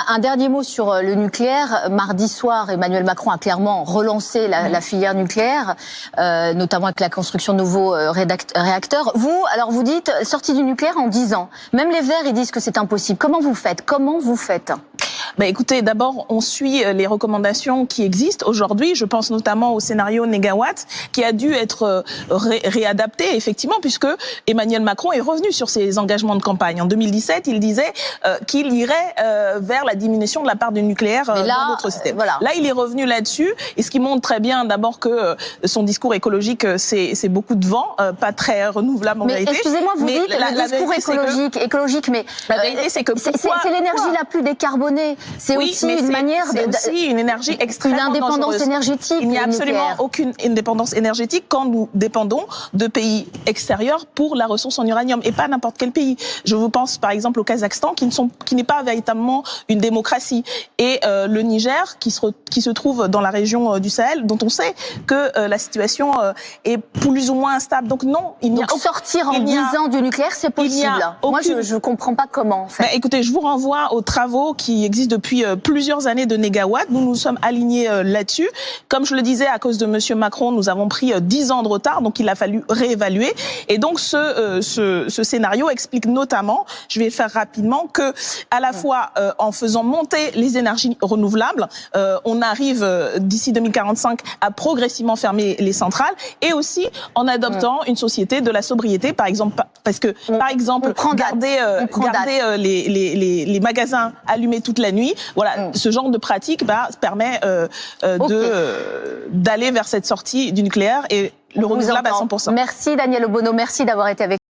Un dernier mot sur le nucléaire. Mardi soir, Emmanuel Macron a clairement relancé la filière nucléaire, notamment avec la construction de nouveaux réacteurs. Vous dites sortie du nucléaire en 10 ans. Même les Verts, ils disent que c'est impossible. Comment vous faites? Écoutez, d'abord, on suit les recommandations qui existent aujourd'hui. Je pense notamment au scénario Négawatt, qui a dû être réadapté, effectivement, puisque Emmanuel Macron est revenu sur ses engagements de campagne. En 2017, il disait qu'il irait vers la diminution de la part du nucléaire dans notre système. Là, il est revenu là-dessus, et ce qui montre très bien, d'abord, que son discours écologique, c'est beaucoup de vent, pas très renouvelable en vérité. Excusez-moi, vous dites le discours écologique, mais la vérité, c'est que c'est l'énergie la plus décarbonée. C'est aussi une manière c'est aussi une énergie extrêmement une indépendance énergétique. Il n'y a absolument aucune indépendance énergétique quand nous dépendons de pays extérieurs pour la ressource en uranium, et pas n'importe quel pays. Je vous pense par exemple au Kazakhstan, qui n'est pas véritablement une démocratie, et le Niger qui se trouve dans la région du Sahel, dont on sait que la situation est plus ou moins instable. Donc non, sortir en 10 ans du nucléaire, c'est possible. Moi, je ne comprends pas comment. En fait. Écoutez, je vous renvoie aux travaux qui existent depuis plusieurs années de Négawatt. Nous nous sommes alignés là-dessus. Comme je le disais, à cause de Monsieur Macron, nous avons pris 10 ans de retard, donc il a fallu réévaluer. Et donc ce scénario explique notamment, je vais le faire rapidement, que à la fois en faisant monter les énergies renouvelables, on arrive d'ici 2045 à progressivement fermer les centrales, et aussi en adoptant une société de la sobriété, par exemple, parce que par exemple garder les magasins allumés toute la nuit, voilà, ce genre de pratique permet d'aller vers cette sortie du nucléaire et le renouvelable à 100%. Merci Daniel Obono, merci d'avoir été avec nous.